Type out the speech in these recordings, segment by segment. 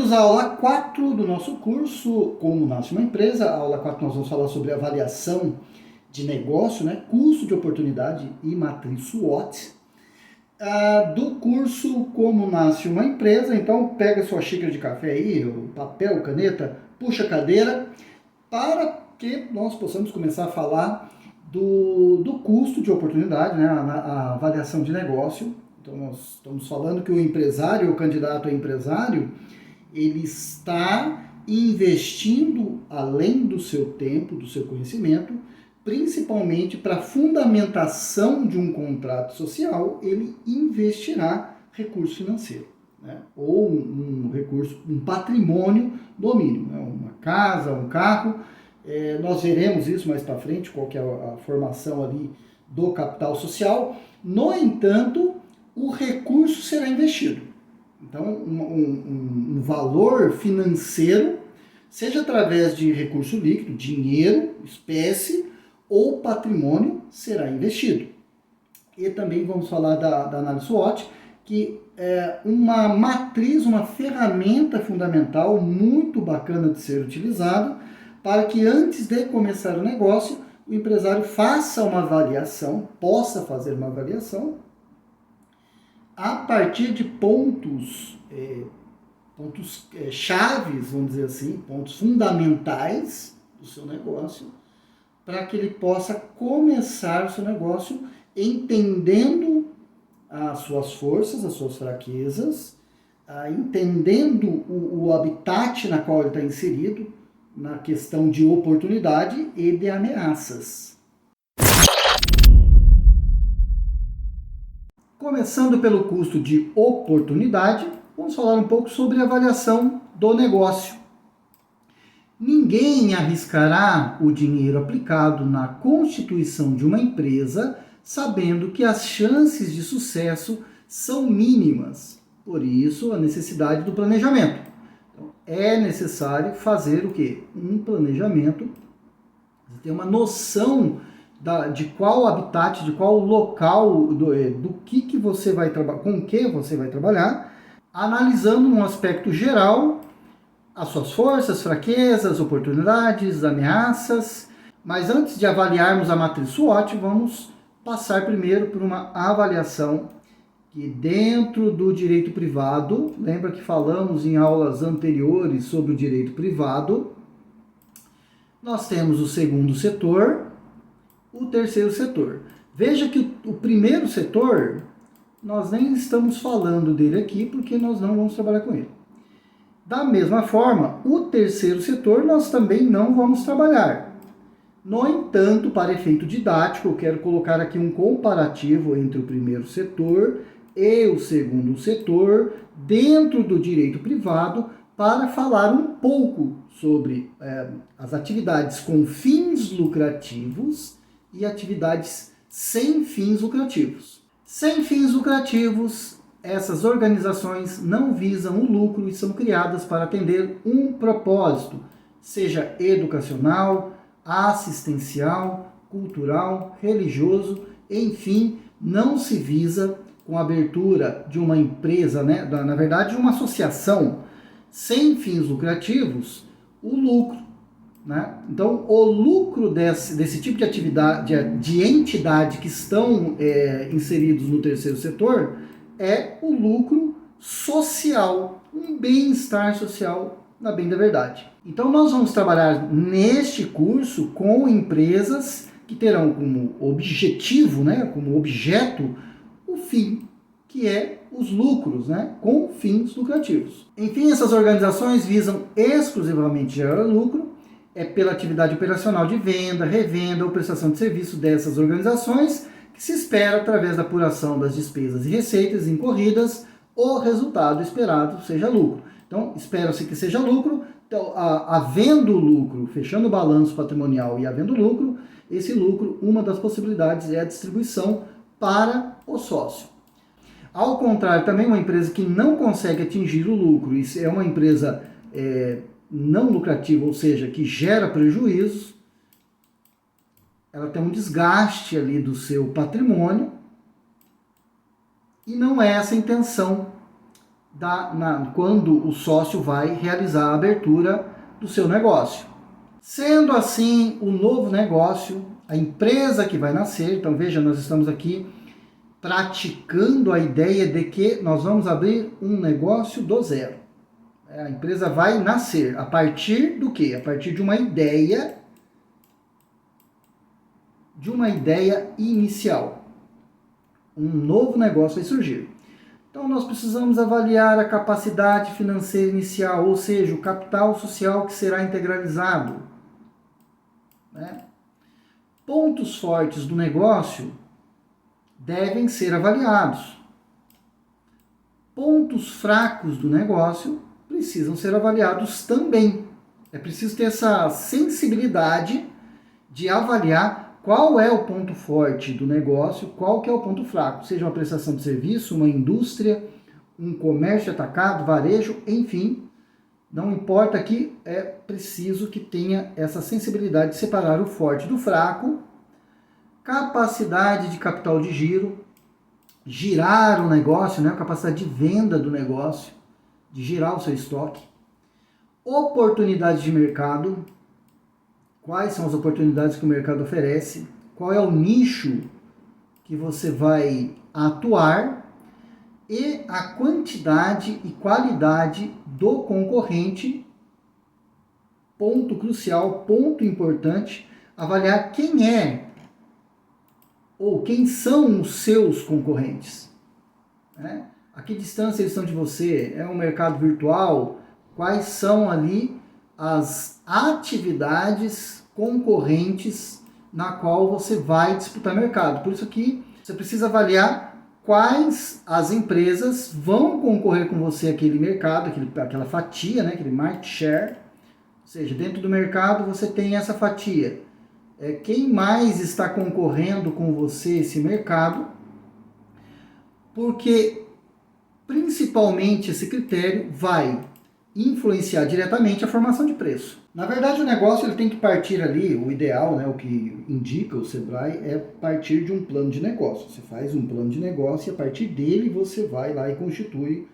Bem-vindos à aula 4 do nosso curso Como Nasce uma Empresa. A aula 4 nós vamos falar sobre avaliação de negócio, custo de oportunidade e matriz SWOT. Do curso Como Nasce uma Empresa, então pega sua xícara de café aí, o papel, caneta, puxa a cadeira, para que nós possamos começar a falar do custo de oportunidade, a avaliação de negócio. Então nós estamos falando que o empresário, o candidato a empresário, ele está investindo além do seu tempo, do seu conhecimento, principalmente para a fundamentação de um contrato social, ele investirá recurso financeiro, ou um recurso, um patrimônio no mínimo, uma casa, um carro. Nós veremos isso mais para frente, qual que é a formação ali do capital social. No entanto, o recurso será investido. Então, um valor financeiro, seja através de recurso líquido, dinheiro, espécie, ou patrimônio, será investido. E também vamos falar da análise SWOT, que é uma matriz, uma ferramenta fundamental muito bacana de ser utilizado para que antes de começar o negócio, o empresário faça uma avaliação, possa fazer uma avaliação a partir de pontos chaves, vamos dizer assim, pontos fundamentais do seu negócio, para que ele possa começar o seu negócio entendendo as suas forças, as suas fraquezas, entendendo o habitat na qual ele está inserido, na questão de oportunidade e de ameaças. Começando pelo custo de oportunidade, vamos falar um pouco sobre a avaliação do negócio. Ninguém arriscará o dinheiro aplicado na constituição de uma empresa sabendo que as chances de sucesso são mínimas. Por isso, a necessidade do planejamento. Então, é necessário fazer o quê? Um planejamento, ter uma noção de qual habitat, de qual local, do que você vai trabalhar, com que você vai trabalhar, analisando num aspecto geral as suas forças, fraquezas, oportunidades, ameaças. Mas antes de avaliarmos a matriz SWOT, vamos passar primeiro por uma avaliação que dentro do direito privado, lembra que falamos em aulas anteriores sobre o direito privado, nós temos o segundo setor, o terceiro setor. Veja que o primeiro setor, nós nem estamos falando dele aqui porque nós não vamos trabalhar com ele. Da mesma forma, o terceiro setor nós também não vamos trabalhar. No entanto, para efeito didático, eu quero colocar aqui um comparativo entre o primeiro setor e o segundo setor dentro do direito privado para falar um pouco sobre as atividades com fins lucrativos e atividades sem fins lucrativos. Sem fins lucrativos, essas organizações não visam o lucro e são criadas para atender um propósito, seja educacional, assistencial, cultural, religioso, enfim, não se visa com a abertura de uma empresa, na verdade, de uma associação sem fins lucrativos, o lucro. Então, o lucro desse tipo de atividade, de entidade que estão inseridos no terceiro setor, é o lucro social, um bem-estar social, na bem da verdade. Então, nós vamos trabalhar neste curso com empresas que terão como objetivo, como objeto, o fim, que é os lucros, com fins lucrativos. Enfim, essas organizações visam exclusivamente gerar lucro, pela atividade operacional de venda, revenda ou prestação de serviço dessas organizações, que se espera, através da apuração das despesas e receitas incorridas, o resultado esperado seja lucro. Então, espera-se que seja lucro. Então, havendo lucro, fechando o balanço patrimonial e havendo lucro, esse lucro, uma das possibilidades é a distribuição para o sócio. Ao contrário, também uma empresa que não consegue atingir o lucro, isso é uma empresa não lucrativa, ou seja, que gera prejuízos, ela tem um desgaste ali do seu patrimônio e não é essa a intenção quando o sócio vai realizar a abertura do seu negócio. Sendo assim, o novo negócio, a empresa que vai nascer, então veja, nós estamos aqui praticando a ideia de que nós vamos abrir um negócio do zero. A empresa vai nascer a partir do quê? A partir de uma ideia inicial. Um novo negócio vai surgir. Então nós precisamos avaliar a capacidade financeira inicial, ou seja, o capital social que será integralizado. Pontos fortes do negócio devem ser avaliados. Pontos fracos do negócio precisam ser avaliados também. É preciso ter essa sensibilidade de avaliar qual é o ponto forte do negócio, qual que é o ponto fraco, seja uma prestação de serviço, uma indústria, um comércio atacado, varejo, enfim, não importa, aqui é preciso que tenha essa sensibilidade de separar o forte do fraco, capacidade de capital de giro, girar o negócio, a capacidade de venda do negócio, de girar o seu estoque, oportunidades de mercado, quais são as oportunidades que o mercado oferece, qual é o nicho que você vai atuar e a quantidade e qualidade do concorrente, ponto crucial, ponto importante, avaliar quem é ou quem são os seus concorrentes. A que distância eles estão de você? É um mercado virtual? Quais são ali as atividades concorrentes na qual você vai disputar mercado? Por isso que você precisa avaliar quais as empresas vão concorrer com você aquele mercado, aquela fatia, aquele market share. Ou seja, dentro do mercado você tem essa fatia. Quem mais está concorrendo com você esse mercado? Porque principalmente esse critério vai influenciar diretamente a formação de preço. Na verdade, o negócio ele tem que partir ali, o ideal, o que indica o Sebrae, é partir de um plano de negócio. Você faz um plano de negócio e a partir dele você vai lá e constitui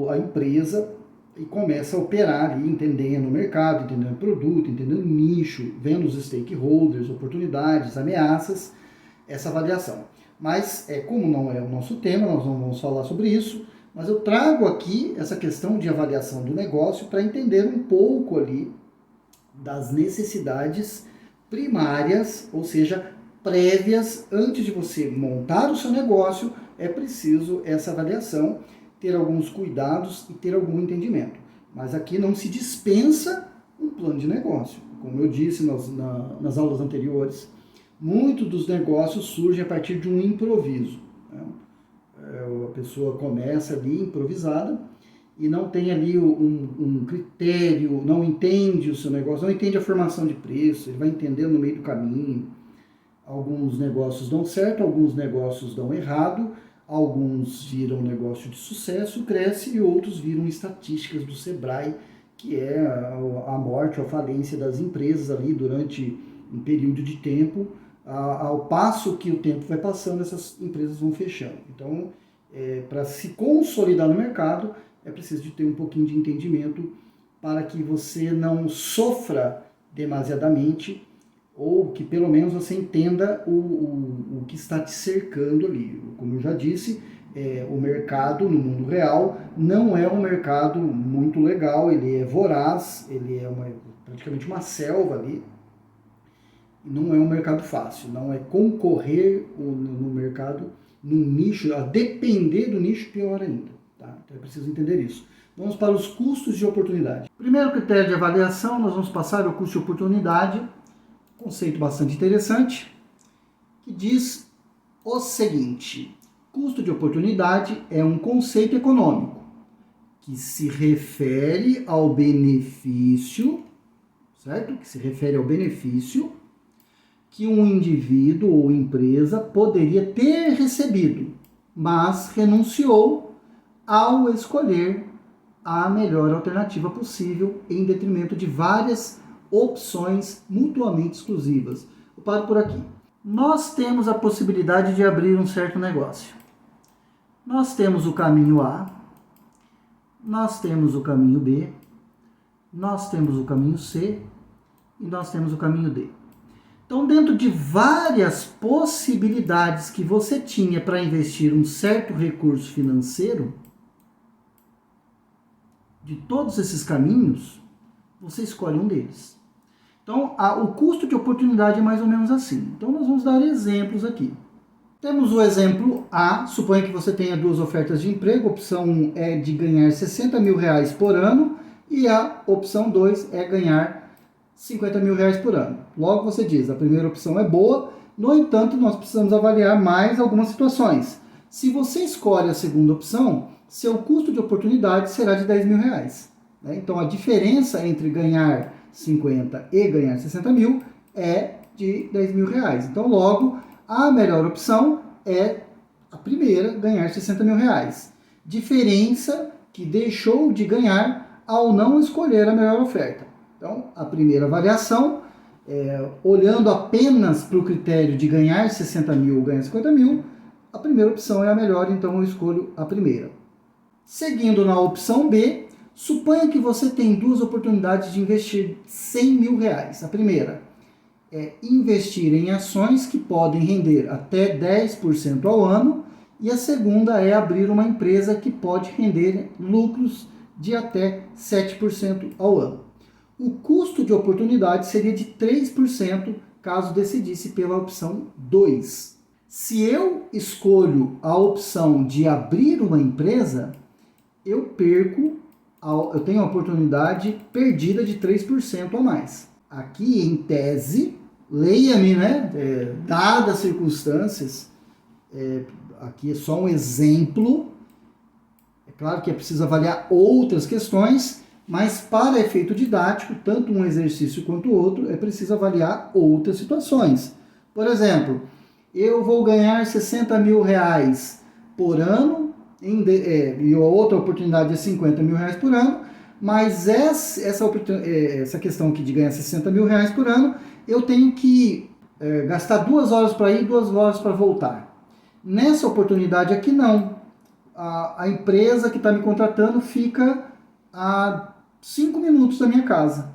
a empresa e começa a operar ali, entendendo o mercado, entendendo o produto, entendendo o nicho, vendo os stakeholders, oportunidades, ameaças, essa avaliação. Mas, como não é o nosso tema, nós não vamos falar sobre isso, mas eu trago aqui essa questão de avaliação do negócio para entender um pouco ali das necessidades primárias, ou seja, prévias, antes de você montar o seu negócio, é preciso essa avaliação, ter alguns cuidados e ter algum entendimento. Mas aqui não se dispensa um plano de negócio. Como eu disse nas aulas anteriores, muitos dos negócios surgem a partir de um improviso. A pessoa começa ali improvisada e não tem ali um critério, não entende o seu negócio, não entende a formação de preço, ele vai entendendo no meio do caminho. Alguns negócios dão certo, alguns negócios dão errado, alguns viram negócio de sucesso, cresce, e outros viram estatísticas do Sebrae, que é a morte ou a falência das empresas ali durante um período de tempo. Ao passo que o tempo vai passando, essas empresas vão fechando. Então, para se consolidar no mercado, é preciso de ter um pouquinho de entendimento para que você não sofra demasiadamente, ou que pelo menos você entenda o que está te cercando ali. Como eu já disse, o mercado no mundo real não é um mercado muito legal, ele é voraz, ele é praticamente uma selva ali. Não é um mercado fácil, não é concorrer no mercado, num nicho, a depender do nicho, pior ainda. Tá? Então é preciso entender isso. Vamos para os custos de oportunidade. Primeiro critério de avaliação, nós vamos passar o custo de oportunidade, conceito bastante interessante, que diz o seguinte: custo de oportunidade é um conceito econômico que se refere ao benefício, certo? Que se refere ao benefício que um indivíduo ou empresa poderia ter recebido, mas renunciou ao escolher a melhor alternativa possível em detrimento de várias opções mutuamente exclusivas. Eu paro por aqui. Nós temos a possibilidade de abrir um certo negócio. Nós temos o caminho A nós temos o caminho B, nós temos o caminho C e nós temos o caminho D. Então, dentro de várias possibilidades que você tinha para investir um certo recurso financeiro, de todos esses caminhos, você escolhe um deles. Então, o custo de oportunidade é mais ou menos assim. Então, nós vamos dar exemplos aqui. Temos o exemplo A, suponha que você tenha duas ofertas de emprego, a opção 1 é de ganhar 60 mil reais por ano e a opção 2 é ganhar 50 mil reais por ano. Logo você diz, a primeira opção é boa, no entanto, nós precisamos avaliar mais algumas situações. Se você escolhe a segunda opção, seu custo de oportunidade será de 10 mil reais. Então, a diferença entre ganhar 50 e ganhar 60 mil é de 10 mil reais. Então, logo, a melhor opção é a primeira, ganhar 60 mil reais. Diferença que deixou de ganhar ao não escolher a melhor oferta. Então, a primeira avaliação, olhando apenas para o critério de ganhar 60 mil ou ganhar 50 mil, a primeira opção é a melhor, então eu escolho a primeira. Seguindo na opção B, suponha que você tem duas oportunidades de investir 100 mil reais. A primeira é investir em ações que podem render até 10% ao ano e a segunda é abrir uma empresa que pode render lucros de até 7% ao ano. O custo de oportunidade seria de 3% caso decidisse pela opção 2. Se eu escolho a opção de abrir uma empresa, eu tenho a oportunidade perdida de 3% a mais. Aqui, em tese, leia-me, dadas as circunstâncias, aqui é só um exemplo. É claro que é preciso avaliar outras questões, mas para efeito didático, tanto um exercício quanto o outro, é preciso avaliar outras situações. Por exemplo, eu vou ganhar 60 mil reais por ano, e a outra oportunidade é 50 mil reais por ano, mas essa questão aqui de ganhar 60 mil reais por ano, eu tenho que gastar 2 horas para ir e 2 horas para voltar. Nessa oportunidade aqui não. A empresa que está me contratando fica a 5 minutos da minha casa.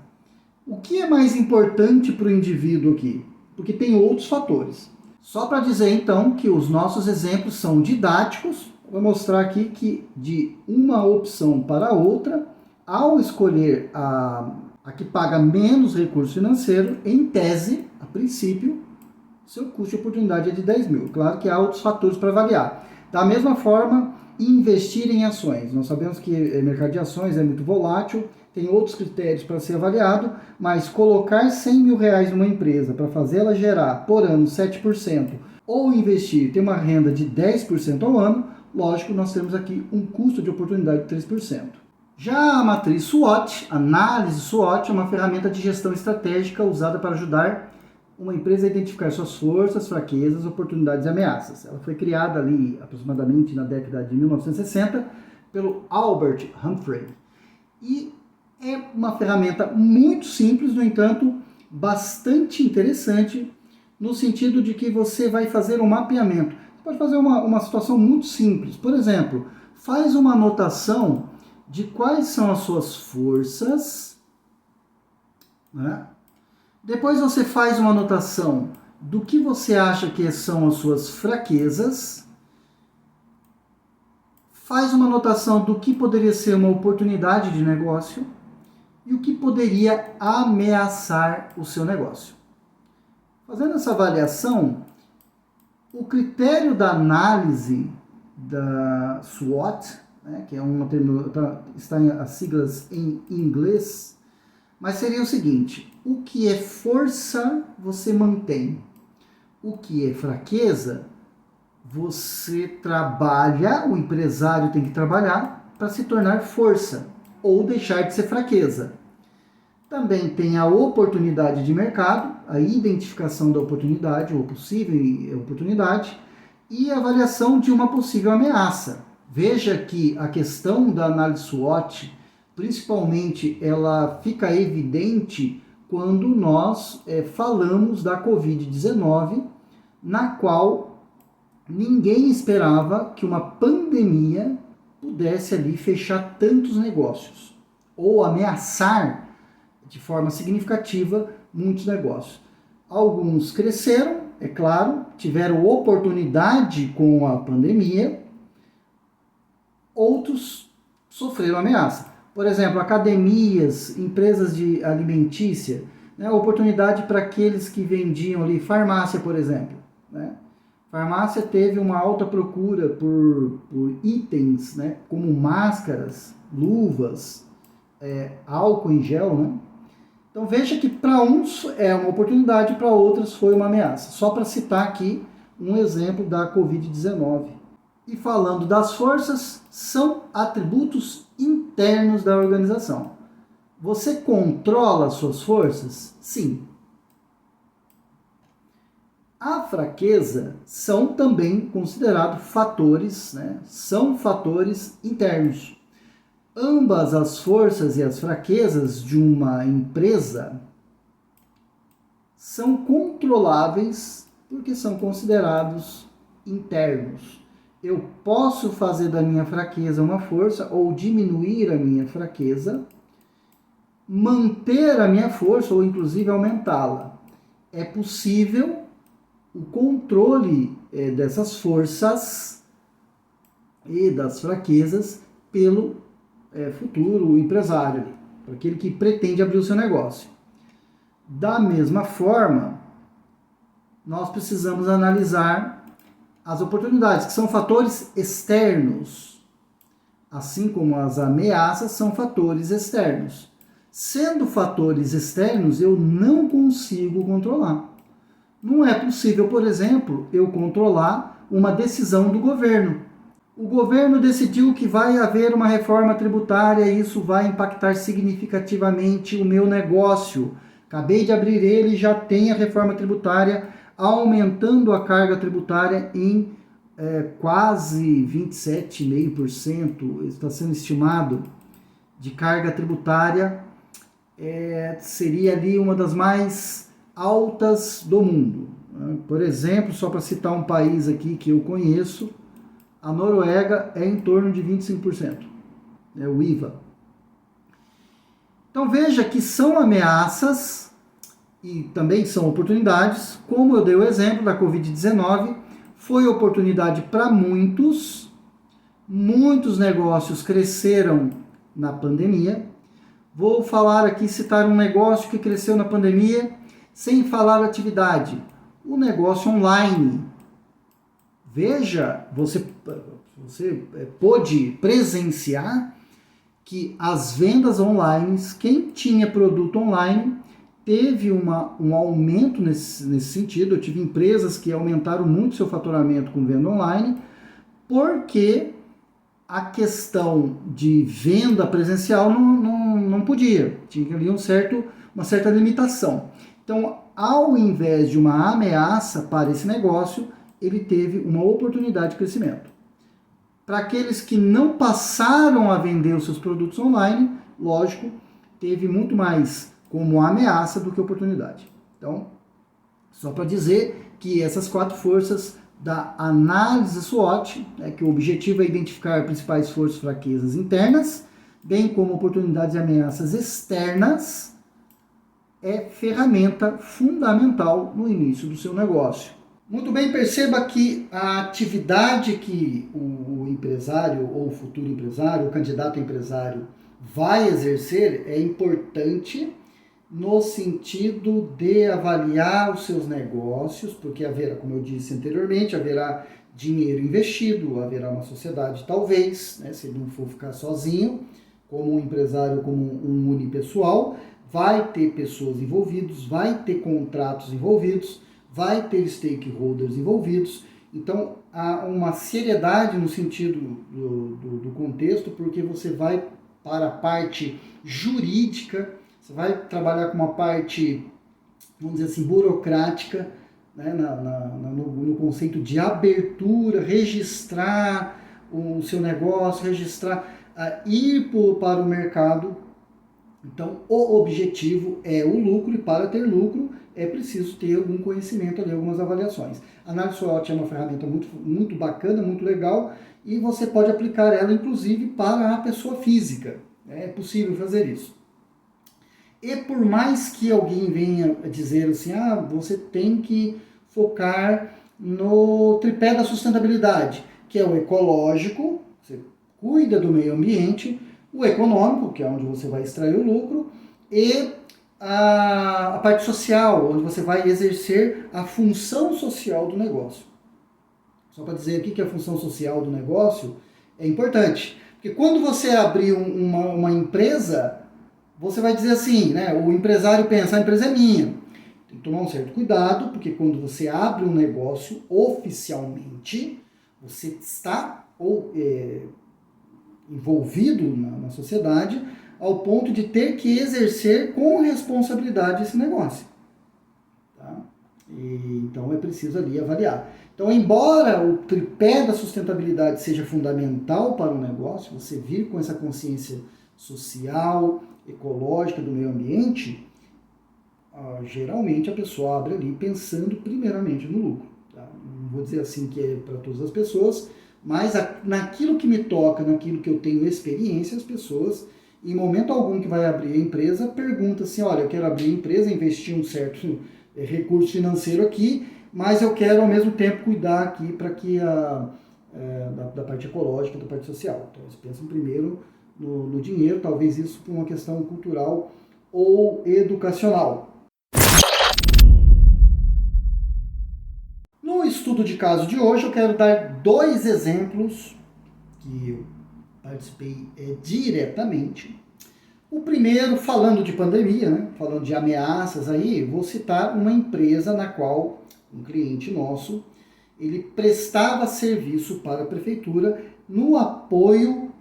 O que é mais importante para o indivíduo aqui? Porque tem outros fatores. Só para dizer então que os nossos exemplos são didáticos, vou mostrar aqui que de uma opção para outra, ao escolher a que paga menos recurso financeiro, em tese, a princípio, seu custo de oportunidade é de 10 mil. Claro que há outros fatores para avaliar. Da mesma forma, investir em ações. Nós sabemos que o mercado de ações é muito volátil, tem outros critérios para ser avaliado, mas colocar 100 mil reais numa empresa para fazê-la gerar por ano 7% ou investir, ter uma renda de 10% ao ano, lógico, nós temos aqui um custo de oportunidade de 3%. Já a matriz SWOT, análise SWOT, é uma ferramenta de gestão estratégica usada para ajudar uma empresa a identificar suas forças, fraquezas, oportunidades e ameaças. Ela foi criada ali aproximadamente na década de 1960 pelo Albert Humphrey. E é uma ferramenta muito simples, no entanto, bastante interessante, no sentido de que você vai fazer um mapeamento. Você pode fazer uma situação muito simples. Por exemplo, faz uma anotação de quais são as suas forças, Depois você faz uma anotação do que você acha que são as suas fraquezas, faz uma anotação do que poderia ser uma oportunidade de negócio e o que poderia ameaçar o seu negócio. Fazendo essa avaliação, o critério da análise da SWOT, que é está as siglas em inglês, mas seria o seguinte: o que é força, você mantém. O que é fraqueza, você trabalha, o empresário tem que trabalhar para se tornar força ou deixar de ser fraqueza. Também tem a oportunidade de mercado, a identificação da oportunidade ou possível oportunidade e a avaliação de uma possível ameaça. Veja que a questão da análise SWOT, principalmente, ela fica evidente quando nós falamos da Covid-19, na qual ninguém esperava que uma pandemia pudesse ali fechar tantos negócios ou ameaçar de forma significativa muitos negócios. Alguns cresceram, é claro, tiveram oportunidade com a pandemia, outros sofreram ameaça. Por exemplo, academias, empresas de alimentícia, né, oportunidade para aqueles que vendiam ali, farmácia, por exemplo. Né? Farmácia teve uma alta procura por itens, né, como máscaras, luvas, álcool em gel, né? Então veja que para uns é uma oportunidade, para outros foi uma ameaça. Só para citar aqui um exemplo da Covid-19. E falando das forças, são atributos internos da organização. Você controla as suas forças? Sim. A fraqueza são também considerados fatores, né? São fatores internos. Ambas as forças e as fraquezas de uma empresa são controláveis porque são considerados internos. Eu posso fazer da minha fraqueza uma força ou diminuir a minha fraqueza, manter a minha força ou inclusive aumentá-la. É possível o controle dessas forças e das fraquezas pelo futuro empresário, para aquele que pretende abrir o seu negócio. Da mesma forma, nós precisamos analisar as oportunidades, que são fatores externos, assim como as ameaças são fatores externos. Sendo fatores externos, eu não consigo controlar. Não é possível, por exemplo, eu controlar uma decisão do governo. O governo decidiu que vai haver uma reforma tributária e isso vai impactar significativamente o meu negócio. Acabei de abrir ele e já tem a reforma tributária aumentando a carga tributária em quase 27,5%. Está sendo estimado de carga tributária. Seria ali uma das mais altas do mundo. Por exemplo, só para citar um país aqui que eu conheço, a Noruega é em torno de 25%, o IVA. Então veja que são ameaças e também são oportunidades, como eu dei o exemplo da Covid-19, foi oportunidade para muitos negócios cresceram na pandemia. Vou falar aqui, citar um negócio que cresceu na pandemia, sem falar atividade, o negócio online. Veja, você pôde presenciar que as vendas online, quem tinha produto online, teve um aumento nesse sentido. Eu tive empresas que aumentaram muito seu faturamento com venda online, porque a questão de venda presencial não podia, tinha ali uma certa limitação. Então, ao invés de uma ameaça para esse negócio, ele teve uma oportunidade de crescimento. Para aqueles que não passaram a vender os seus produtos online, lógico, teve muito mais como ameaça do que oportunidade. Então, só para dizer que essas 4 forças da análise SWOT, que o objetivo é identificar principais forças e fraquezas internas, bem como oportunidades e ameaças externas, é ferramenta fundamental no início do seu negócio. Muito bem, perceba que a atividade que o empresário ou o futuro empresário, o candidato a empresário vai exercer é importante no sentido de avaliar os seus negócios, porque haverá, como eu disse anteriormente, haverá dinheiro investido, haverá uma sociedade talvez, se ele não for ficar sozinho, como um empresário, como um unipessoal, vai ter pessoas envolvidas, vai ter contratos envolvidos, vai ter stakeholders envolvidos. Então, há uma seriedade no sentido do contexto, porque você vai para a parte jurídica, você vai trabalhar com uma parte, vamos dizer assim, burocrática, no conceito de abertura, registrar o seu negócio, ir para o mercado. Então, o objetivo é o lucro, e para ter lucro, é preciso ter algum conhecimento ali, algumas avaliações. A análise SWOT é uma ferramenta muito bacana, muito legal, e você pode aplicar ela, inclusive, para a pessoa física. É possível fazer isso. E por mais que alguém venha dizer assim, você tem que focar no tripé da sustentabilidade, que é o ecológico, você cuida do meio ambiente, o econômico, que é onde você vai extrair o lucro, e a parte social, onde você vai exercer a função social do negócio. Só para dizer aqui que a função social do negócio é importante. Porque quando você abrir uma empresa, você vai dizer assim, né? O empresário pensa, a empresa é minha. Tem que tomar um certo cuidado, porque quando você abre um negócio oficialmente, você está envolvido na sociedade ao ponto de ter que exercer com responsabilidade esse negócio. Tá? Então é preciso ali avaliar. Então, embora o tripé da sustentabilidade seja fundamental para o negócio, você vir com essa consciência social, ecológica do meio ambiente, geralmente a pessoa abre ali pensando primeiramente no lucro. Tá? Não vou dizer assim que é para todas as pessoas, mas naquilo que me toca, naquilo que eu tenho experiência, as pessoas, em momento algum que vai abrir a empresa, pergunta assim, olha, eu quero abrir a empresa, investir um certo recurso financeiro aqui, mas eu quero ao mesmo tempo cuidar aqui para que da parte ecológica, da parte social. Então eles pensam primeiro no dinheiro, talvez isso por uma questão cultural ou educacional. No estudo de caso de hoje, eu quero dar 2 exemplos que eu participei diretamente. O primeiro, falando de pandemia, né? Falando de ameaças aí, vou citar uma empresa na qual um cliente nosso, ele prestava serviço para a prefeitura no apoio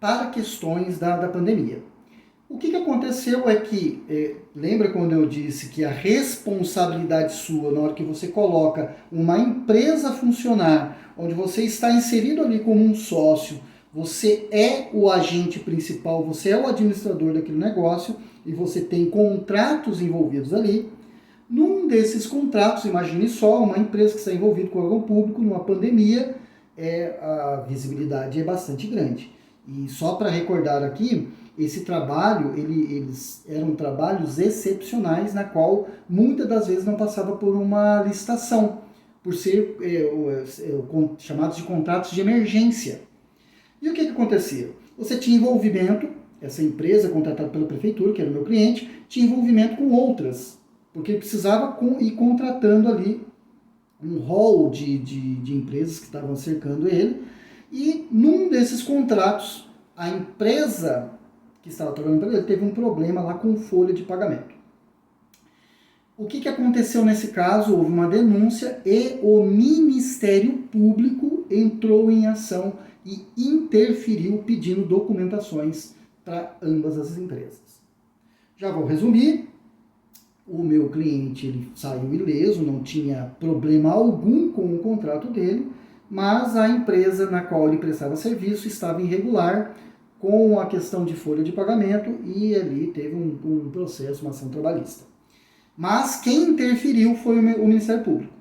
para questões da pandemia. O que aconteceu é que, lembra quando eu disse que a responsabilidade sua, na hora que você coloca uma empresa a funcionar, onde você está inserido ali como um sócio, você é o agente principal, você é o administrador daquele negócio e você tem contratos envolvidos ali. Num desses contratos, imagine só, uma empresa que está envolvida com o órgão público numa pandemia, a visibilidade é bastante grande. E só para recordar aqui, esse trabalho, eles eram trabalhos excepcionais, na qual muitas das vezes não passava por uma licitação, por ser chamados de contratos de emergência. E o que acontecia? Você tinha envolvimento, essa empresa contratada pela prefeitura, que era o meu cliente, tinha envolvimento com outras, porque ele precisava ir contratando ali um hall de empresas que estavam cercando ele, e num desses contratos, a empresa que estava trabalhando para ele teve um problema lá com folha de pagamento. O que aconteceu nesse caso? Houve uma denúncia e o Ministério Público entrou em ação e interferiu pedindo documentações para ambas as empresas. Já vou resumir. O meu cliente ele saiu ileso, não tinha problema algum com o contrato dele, mas a empresa na qual ele prestava serviço estava irregular com a questão de folha de pagamento e ali teve um processo, uma ação trabalhista. Mas quem interferiu foi o Ministério Público,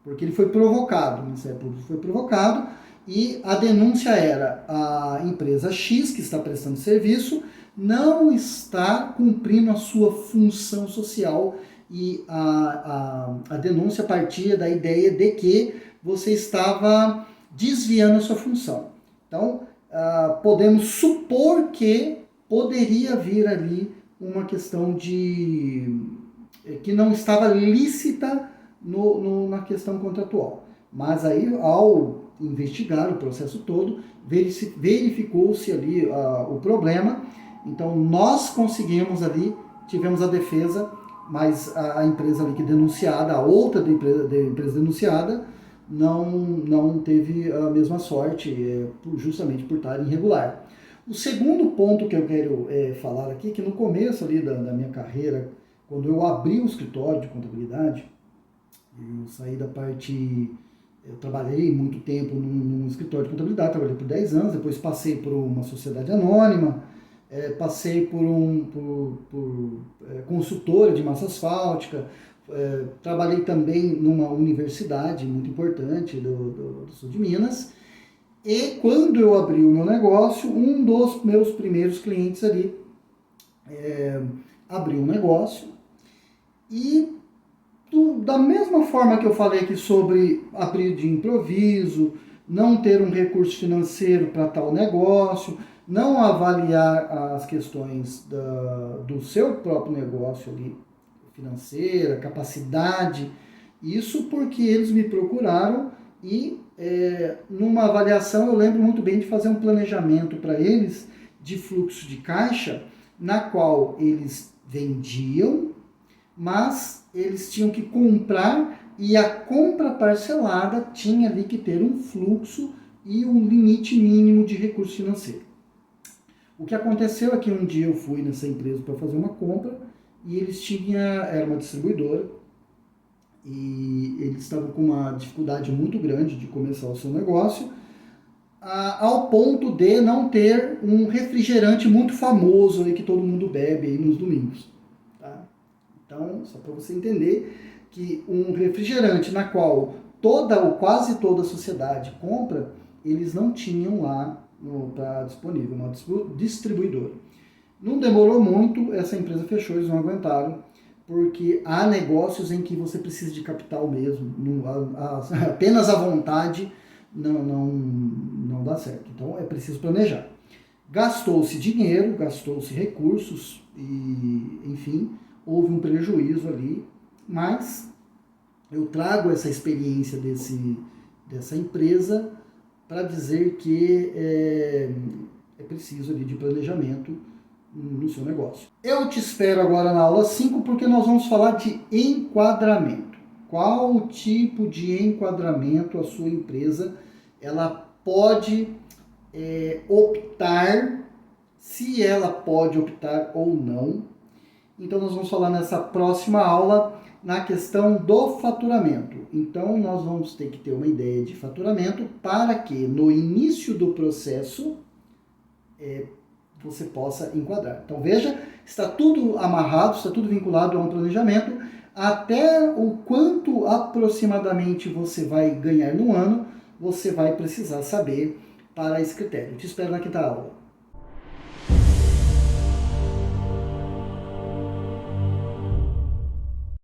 porque ele foi provocado, o Ministério Público foi provocado e a denúncia era a empresa X que está prestando serviço não está cumprindo a sua função social e a denúncia partia da ideia de que você estava desviando a sua função. Então, podemos supor que poderia vir ali uma questão que não estava lícita na questão contratual. Mas aí, ao investigar o processo todo, verificou-se ali o problema. Então, nós conseguimos ali, tivemos a defesa, mas a empresa ali que denunciada, a outra da empresa denunciada, não teve a mesma sorte, justamente por estar irregular. O segundo ponto que eu quero falar aqui, que no começo ali da minha carreira, quando eu abri o escritório de contabilidade, eu saí da parte... Eu trabalhei muito tempo num escritório de contabilidade, trabalhei por 10 anos, depois passei por uma sociedade anônima, passei por consultora de massa asfáltica, Trabalhei também numa universidade muito importante do sul de Minas. E quando eu abri o meu negócio, um dos meus primeiros clientes ali abriu um negócio e da mesma forma que eu falei aqui sobre abrir de improviso, não ter um recurso financeiro para tal negócio, não avaliar as questões do seu próprio negócio ali, financeira, capacidade, isso porque eles me procuraram e numa avaliação eu lembro muito bem de fazer um planejamento para eles de fluxo de caixa, na qual eles vendiam, mas eles tinham que comprar e a compra parcelada tinha ali que ter um fluxo e um limite mínimo de recurso financeiro. O que aconteceu é que um dia eu fui nessa empresa para fazer uma compra e era uma distribuidora, e eles estavam com uma dificuldade muito grande de começar o seu negócio, ao ponto de não ter um refrigerante muito famoso aí que todo mundo bebe aí nos domingos. Tá? Então, só para você entender que um refrigerante na qual toda ou quase toda a sociedade compra, eles não tinham lá disponível, uma distribuidora. Não demorou muito, essa empresa fechou, eles não aguentaram, porque há negócios em que você precisa de capital mesmo, apenas a vontade não dá certo. Então é preciso planejar. Gastou-se dinheiro, gastou-se recursos e, enfim, houve um prejuízo ali, mas eu trago essa experiência dessa empresa para dizer que é preciso ali de planejamento no seu negócio. Eu te espero agora na aula 5 porque nós vamos falar de enquadramento. Qual o tipo de enquadramento a sua empresa ela pode optar, se ela pode optar ou não. Então nós vamos falar nessa próxima aula na questão do faturamento. Então nós vamos ter que ter uma ideia de faturamento para que no início do processo você possa enquadrar. Então veja, está tudo amarrado, está tudo vinculado a um planejamento, até o quanto aproximadamente você vai ganhar no ano, você vai precisar saber para esse critério. Te espero na quinta aula.